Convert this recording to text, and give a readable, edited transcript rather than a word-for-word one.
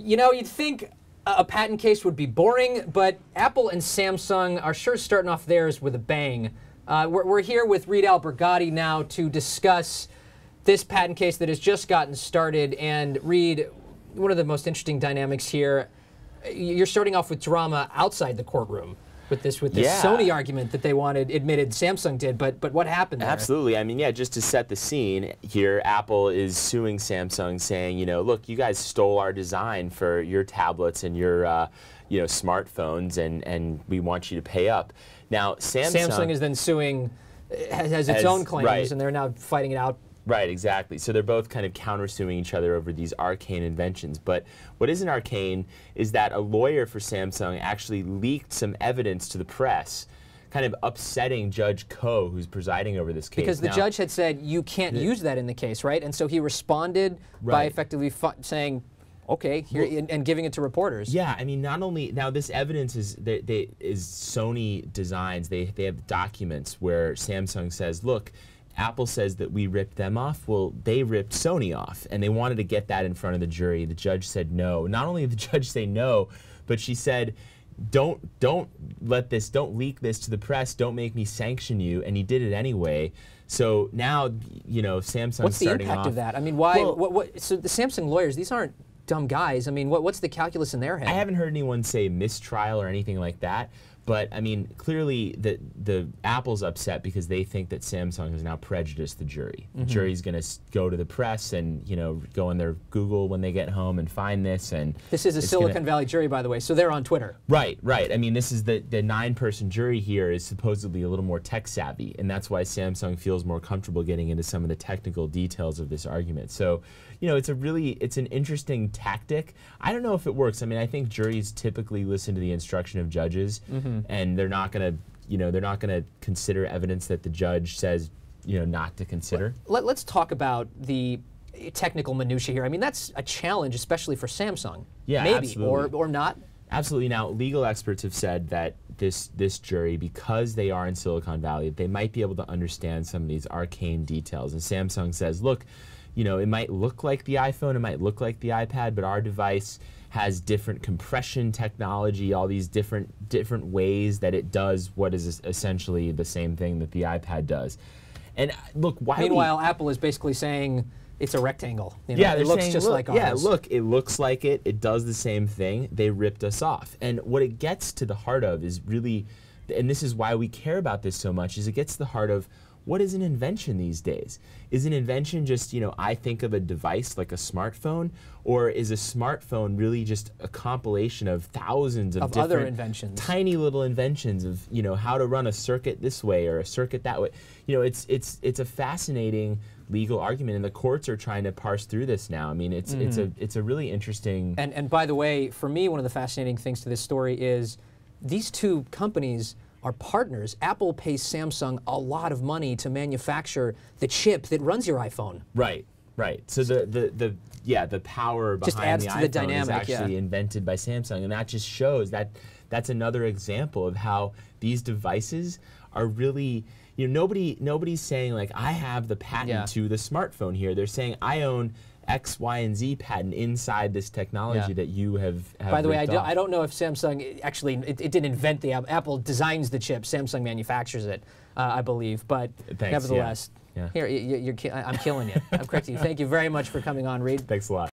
You know, you'd think a patent case would be boring, but Apple and Samsung are sure starting off theirs with a bang. We're here with Reed Albergotti now to discuss this patent case that has just gotten started. And Reed, one of the most interesting dynamics here, you're starting off with drama outside the courtroom with this Sony argument that they admitted Samsung did, but what happened there? Absolutely. I mean, yeah, just to set the scene here, Apple is suing Samsung saying, you know, look, you guys stole our design for your tablets and your you know, smartphones, and we want you to pay up. Now, Samsung is then suing, has its own claims, right, and they're now fighting it out. Right, exactly. So they're both kind of countersuing each other over these arcane inventions. But what isn't arcane is that a lawyer for Samsung actually leaked some evidence to the press, kind of upsetting Judge Koh, who's presiding over this case. Because the judge had said you can't use that in the case, right? And so he responded by effectively saying, okay, here, and giving it to reporters. Yeah, I mean, not only, now this evidence is Sony designs. They have documents where Samsung says, look, Apple says that we ripped them off. Well, they ripped Sony off, and they wanted to get that in front of the jury. The judge said no. Not only did the judge say no, but she said, don't leak this to the press. Don't make me sanction you. And he did it anyway. So now, you know, Samsung's what's the starting impact off. of that? I mean, why? Well, so the Samsung lawyers, these aren't dumb guys. I mean, what's the calculus in their head? I haven't heard anyone say mistrial or anything like that. But I mean, clearly the Apple's upset because they think that Samsung has now prejudiced the jury. The jury's going to go to the press and, you know, go on their Google when they get home and find this. And this is a Silicon Valley jury, by the way, so they're on Twitter. Right, right. I mean, this is the 9-person jury here is supposedly a little more tech savvy, and that's why Samsung feels more comfortable getting into some of the technical details of this argument. So, you know, it's an interesting tactic. I don't know if it works. I mean, I think juries typically listen to the instruction of judges. And they're not going to, you know, they're not going to consider evidence that the judge says, you know, not to consider. Let's talk about the technical minutia here. I mean, that's a challenge, especially for Samsung. Yeah, maybe, absolutely. or not. Absolutely. Now, legal experts have said that this jury, because they are in Silicon Valley, they might be able to understand some of these arcane details. And Samsung says, look, you know, it might look like the iPhone, it might look like the iPad, but our device has different compression technology, all these different ways that it does what is essentially the same thing that the iPad does. And look, why? Meanwhile, Apple is basically saying it's a rectangle. You know, yeah, it looks saying, just like ours. Yeah, look, it looks like it. It does the same thing. They ripped us off. And what it gets to the heart of is really, and this is why we care about this so much, is it gets to the heart of what is an invention these days? Is an invention just, you know, I think of a device like a smartphone, or is a smartphone really just a compilation of thousands of different other inventions, tiny little inventions of, you know, how to run a circuit this way or a circuit that way? You know, it's a fascinating legal argument, and the courts are trying to parse through this now. I mean, it's a really interesting. And by the way, for me, one of the fascinating things to this story is these two companies are partners. Apple pays Samsung a lot of money to manufacture the chip that runs your iPhone. Right, right. So the power just behind adds the to the iPhone dynamic, is actually invented by Samsung, and that just shows that that's another example of how these devices are really, you know, nobody's saying like I have the patent to the smartphone here. They're saying I own X, Y, and Z patent inside this technology that you have By the way, I don't know if Samsung actually, it didn't invent the Apple designs the chip, Samsung manufactures it, I believe, but thanks, nevertheless, yeah. here, I'm killing you. I'm correcting you. Thank you very much for coming on, Reed. Thanks a lot.